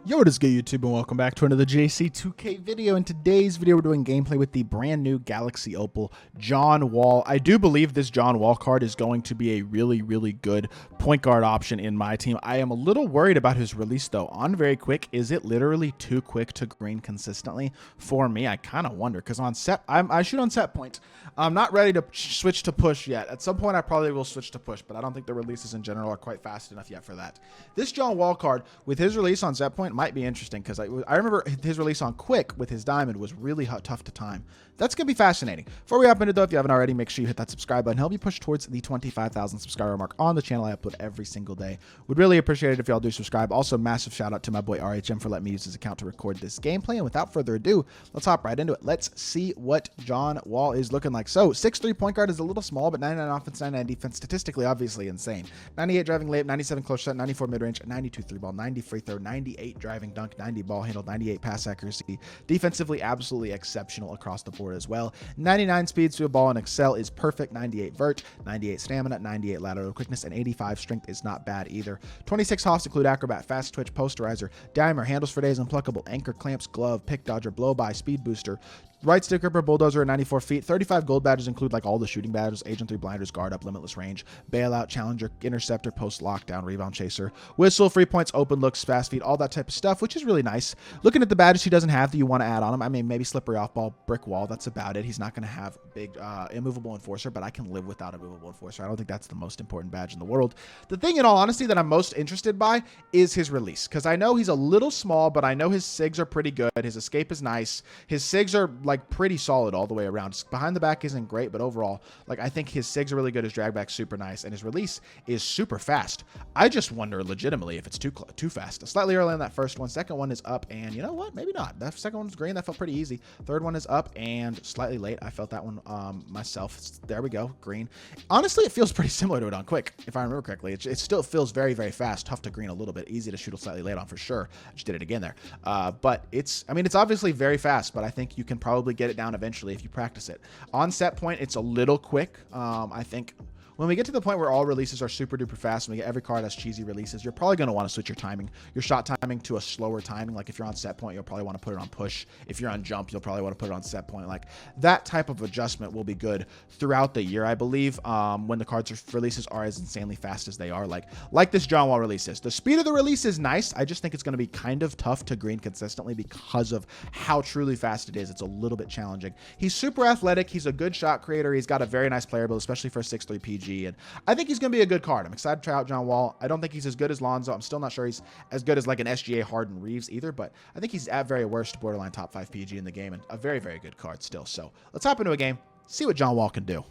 Yo, what is good, YouTube, and welcome back to another JC2K video. In today's video, we're doing gameplay with the brand new Galaxy Opal John Wall. I do believe this John Wall card is going to be a really good point guard option in my team. I am a little worried about his release, though. On very quick, is it literally too quick to green consistently for me? I kind of wonder, because on set, I shoot on set points. I'm not ready to switch to push yet. At some point, I probably will switch to push, but I don't think the releases in general are quite fast enough yet for that. This John Wall card, with his release on set point, might be interesting because I remember his release on quick with his diamond was really tough to time. That's going to be fascinating. Before we hop into it, though, if you haven't already, make sure you hit that subscribe button. Help me push towards the 25,000 subscriber mark on the channel. I upload every single day. Would really appreciate it if y'all do subscribe. Also, massive shout out to my boy RHM for letting me use his account to record this gameplay. And without further ado, let's hop right into it. Let's see what John Wall is looking like. So 6'3" point guard is a little small, but 99 offense, 99 defense, statistically obviously insane. 98 driving layup, 97 close shot, 94 mid-range, 92 three ball, 90 free throw, 98 driving dunk, 90 ball handle, 98 pass accuracy. Defensively, absolutely exceptional across the board as well. 99 speed to a ball and excel is perfect. 98 vert, 98 stamina, 98 lateral quickness, and 85 strength is not bad either. 26 hops include acrobat, fast twitch, posterizer, dimer, handles for days, unpluckable, anchor, clamps, glove, pick dodger, blow by, speed booster. Right stick gripper, bulldozer at 94 feet. 35 gold badges include like all the shooting badges: Agent 3 blinders, guard up, limitless range, bailout, challenger, interceptor, post lockdown, rebound chaser, whistle, free points, open looks, fast feet, all that type of stuff, which is really nice. Looking at the badges he doesn't have that you want to add on him, I mean, maybe slippery off ball, brick wall, that's about it. He's not going to have big immovable enforcer, but I can live without immovable enforcer. I don't think that's the most important badge in the world. The thing, in all honesty, that I'm most interested by is his release, because I know he's a little small, but I know his sigs are pretty good. His escape is nice. His sigs are like pretty solid all the way around. Just behind the back isn't great, but overall, like, I think his sigs are really good. His drag back's super nice, and his release is super fast. I just wonder legitimately if it's too fast. Slightly early on that first one. Second one is up, and you know what? Maybe not. That second one was green. That felt pretty easy. Third one is up and slightly late. I felt that one myself. There we go. Green. Honestly, it feels pretty similar to it on quick, if I remember correctly. It still feels very fast. Tough to green a little bit. Easy to shoot slightly late on for sure. I just did it again there. But it's obviously very fast, but I think you can probably get it down eventually if you practice it. On set point, it's a little quick. I think when we get to the point where all releases are super duper fast and we get every card has cheesy releases, you're probably going to want to switch your timing, your shot timing, to a slower timing. Like if you're on set point, you'll probably want to put it on push. If you're on jump, you'll probably want to put it on set point. Like that type of adjustment will be good throughout the year, I believe, when the cards releases are as insanely fast as they are. Like this John Wall release is. The speed of the release is nice. I just think it's going to be kind of tough to green consistently because of how truly fast it is. It's a little bit challenging. He's super athletic. He's a good shot creator. He's got a very nice player build, especially for a 6'3" PG. And I think he's going to be a good card. I'm excited to try out John Wall. I don't think he's as good as Lonzo. I'm still not sure he's as good as like an SGA Harden Reeves either, but I think he's at very worst borderline top 5 PG in the game, and a very good card still. So let's hop into a game, see what John Wall can do.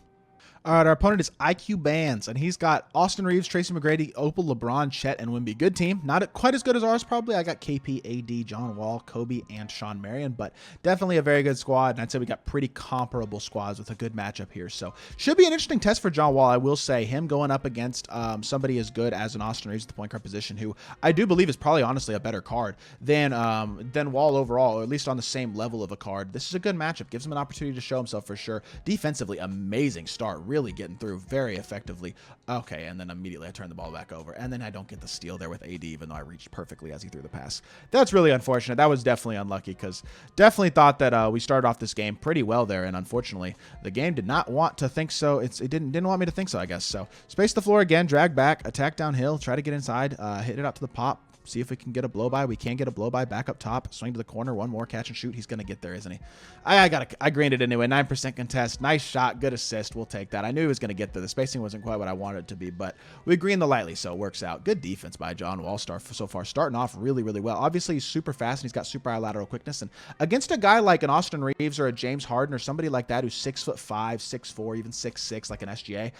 All right, our opponent is IQ Bands, and he's got Austin Reeves, Tracy McGrady, Opal, LeBron, Chet, and Wemby. Good team. Not quite as good as ours, probably. I got KP, AD, John Wall, Kobe, and Sean Marion, but definitely a very good squad, and I'd say we got pretty comparable squads with a good matchup here. So should be an interesting test for John Wall, I will say. Him going up against somebody as good as an Austin Reeves at the point guard position, who I do believe is probably honestly a better card than Wall overall, or at least on the same level of a card. This is a good matchup. Gives him an opportunity to show himself for sure. Defensively, amazing start. Really getting through very effectively. Okay, and then immediately I turn the ball back over, and then I don't get the steal there with AD, even though I reached perfectly as he threw the pass. That's really unfortunate. That was definitely unlucky, because definitely thought that we started off this game pretty well there, and unfortunately the game did not want to think so. It didn't want me to think so, I guess. So space the floor again, drag back, attack downhill, try to get inside, hit it out to the pop. See if we can get a blow by. We can get a blow by. Back up top. Swing to the corner. One more. Catch and shoot. He's going to get there, isn't he? I greened it anyway. 9% contest. Nice shot. Good assist. We'll take that. I knew he was going to get there. The spacing wasn't quite what I wanted it to be, but we greened the lightly, so it works out. Good defense by John Wall so far. Starting off really well. Obviously, he's super fast, and he's got super high lateral quickness. And against a guy like an Austin Reeves or a James Harden or somebody like that who's 6'5", 6'4", even 6'6", like an SGA,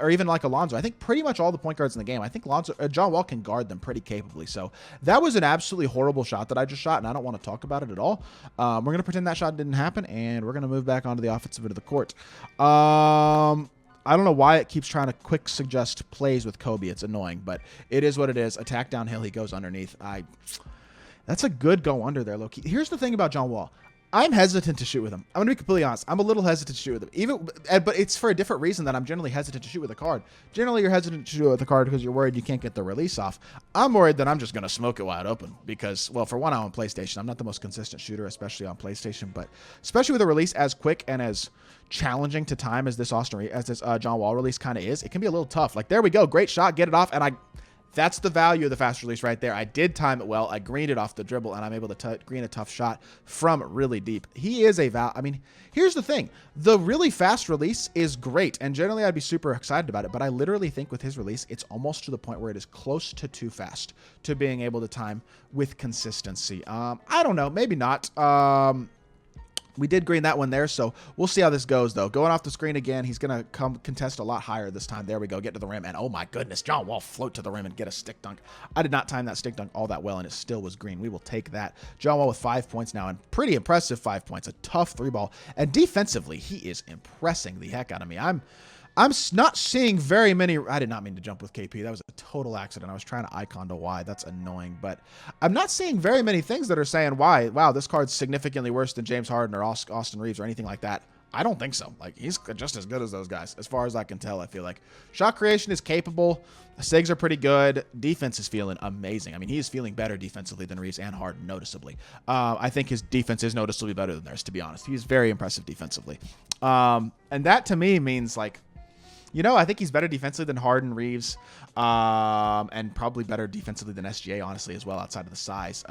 or even like Alonzo, I think pretty much all the point guards in the game, I think John Wall can guard them pretty capably. So that was an absolutely horrible shot that I just shot, and I don't want to talk about it at all. We're going to pretend that shot didn't happen, and we're going to move back onto the offensive end of the court. I don't know why it keeps trying to quick suggest plays with Kobe. It's annoying, but it is what it is. Attack downhill. He goes underneath. That's a good go under there, low-key. Here's the thing about John Wall. I'm hesitant to shoot with him. I'm going to be completely honest. I'm a little hesitant to shoot with him. But it's for a different reason that I'm generally hesitant to shoot with a card. Generally, you're hesitant to shoot with a card because you're worried you can't get the release off. I'm worried that I'm just going to smoke it wide open because, well, for one, I'm on PlayStation. I'm not the most consistent shooter, especially on PlayStation, but especially with a release as quick and as challenging to time as this John Wall release kind of is, it can be a little tough. Like, there we go. Great shot. Get it off. And that's the value of the fast release right there. I did time it well. I greened it off the dribble, and I'm able to green a tough shot from really deep. He is I mean, here's the thing. The really fast release is great, and generally I'd be super excited about it, but I literally think with his release, it's almost to the point where it is close to too fast to being able to time with consistency. I don't know. Maybe not. We did green that one there, so we'll see how this goes, though. Going off the screen again, he's going to come contest a lot higher this time. There we go, get to the rim, and oh my goodness, John Wall float to the rim and get a stick dunk. I did not time that stick dunk all that well, and it still was green. We will take that. John Wall with 5 points now, and pretty impressive 5 points. A tough 3-ball, and defensively, he is impressing the heck out of me. I'm not seeing very many. I did not mean to jump with KP. That was a total accident. I was trying to icon to Y. That's annoying. But I'm not seeing very many things that are saying why. Wow, this card's significantly worse than James Harden or Austin Reeves or anything like that. I don't think so. Like, he's just as good as those guys, as far as I can tell. I feel like shot creation is capable. SIGs are pretty good. Defense is feeling amazing. I mean, he is feeling better defensively than Reeves and Harden, noticeably. I think his defense is noticeably better than theirs, to be honest. He's very impressive defensively. And that, to me, means, like, you know, I think he's better defensively than Harden, Reeves, and probably better defensively than SGA, honestly, as well, outside of the size,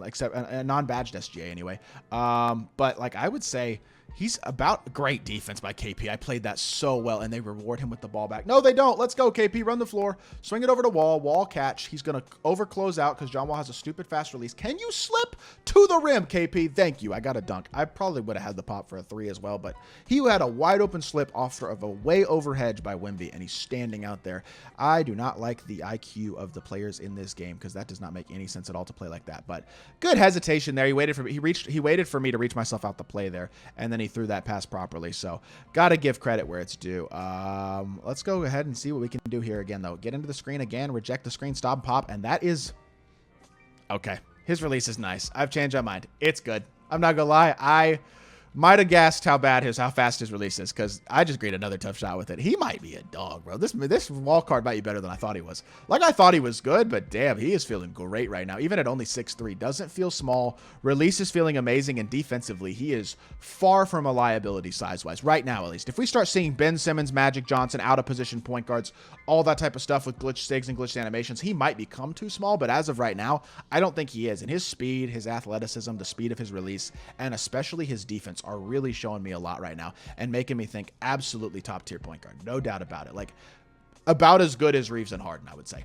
except a non-badged SGA anyway. But, like, I would say he's about great defense by KP. I played that so well, and they reward him with the ball back. No, they don't. Let's go, KP. Run the floor. Swing it over to Wall. Wall catch. He's going to over-close out because John Wall has a stupid fast release. Can you slip to the rim, KP? Thank you. I got a dunk. I probably would have had the pop for a 3 as well, but he had a wide-open slip off of a way over hedge by Wemby, and he's standing out there. I do not like the IQ of the players in this game because that does not make any sense at all to play like that, but good hesitation there. He waited for me to reach myself out the play there, and then he threw that pass properly. So got to give credit where it's due. Let's go ahead and see what we can do here again, though. Get into the screen again, reject the screen, stop and pop, and that is okay. His release is nice. I've changed my mind. It's good. I'm not gonna lie. I might have guessed how fast his release is because I just greened another tough shot with it. He might be a dog, bro. This Wall card might be better than I thought he was. Like, I thought he was good, but damn, he is feeling great right now. Even at only 6'3", doesn't feel small. Release is feeling amazing, and defensively, he is far from a liability size-wise, right now at least. If we start seeing Ben Simmons, Magic Johnson, out-of-position point guards, all that type of stuff with glitch SIGs and glitched animations, he might become too small, but as of right now, I don't think he is. And his speed, his athleticism, the speed of his release, and especially his defense are really showing me a lot right now and making me think absolutely top tier point guard. No doubt about it. Like, about as good as Reeves and Harden, I would say.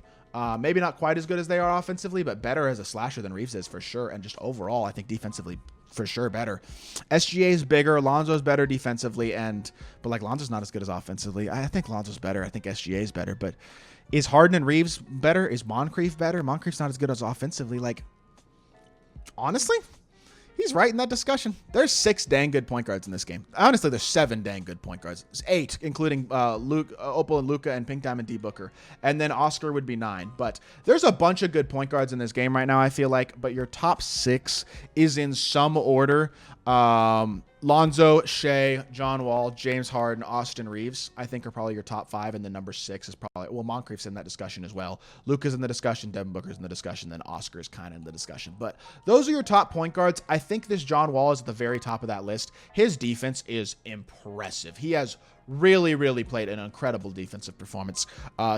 Maybe not quite as good as they are offensively, but better as a slasher than Reeves is for sure. And just overall, I think defensively for sure better. SGA is bigger. Lonzo's better defensively, but like, Lonzo's not as good as offensively. I think Lonzo's better. I think SGA is better, but is Harden and Reeves better? Is Moncrief better? Moncrief's not as good as offensively. Like, honestly, he's right in that discussion. There's 6 dang good point guards in this game. Honestly, there's 7 dang good point guards. It's 8, including Opal and Luka and Pink Diamond D Booker. And then Oscar would be 9. But there's a bunch of good point guards in this game right now, I feel like. But your top 6 is in some order. Lonzo, Shea, John Wall, James Harden, Austin Reeves, I think are probably your top 5, and then number 6 is probably, well, Moncrief's in that discussion as well. Luka's in the discussion, Devin Booker's in the discussion, then Oscar's kind of in the discussion. But those are your top point guards. I think this John Wall is at the very top of that list. His defense is impressive. He has really played an incredible defensive performance.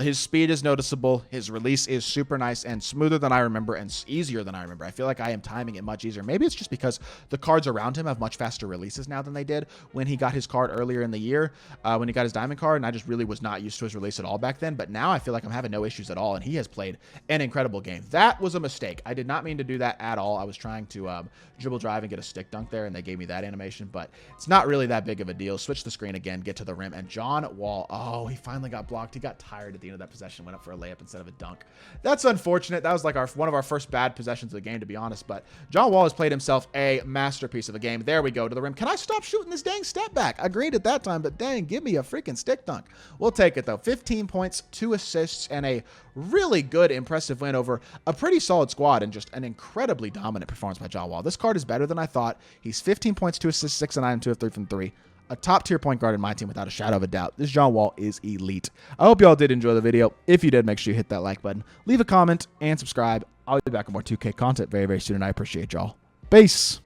His speed is noticeable. His release is super nice and smoother than I remember and easier than I remember. I feel like I am timing it much easier. Maybe it's just because the cards around him have much faster releases now than they did when he got his card earlier in the year, when he got his diamond card, and I just really was not used to his release at all back then. But now I feel like I'm having no issues at all, and he has played an incredible game. That was a mistake. I did not mean to do that at all. I was trying to dribble drive and get a stick dunk there, and they gave me that animation, but it's not really that big of a deal. Switch the screen again, get to the rim. And John Wall, oh, he finally got blocked. He got tired at the end of that possession, went up for a layup instead of a dunk. That's unfortunate. That was like one of our first bad possessions of the game, to be honest. But John Wall has played himself a masterpiece of a game. There we go to the rim. Can I stop shooting this dang step back? I agreed at that time, but dang, give me a freaking stick dunk. We'll take it, though. 15 points, 2 assists, and a really good, impressive win over a pretty solid squad and just an incredibly dominant performance by John Wall. This card is better than I thought. He's 15 points, 2 assists, 6 and 9, and 2 of 3 from 3. A top-tier point guard in my team without a shadow of a doubt. This John Wall is elite. I hope you all did enjoy the video. If you did, make sure you hit that like button, leave a comment, and subscribe. I'll be back with more 2K content very, very soon, and I appreciate y'all. Peace.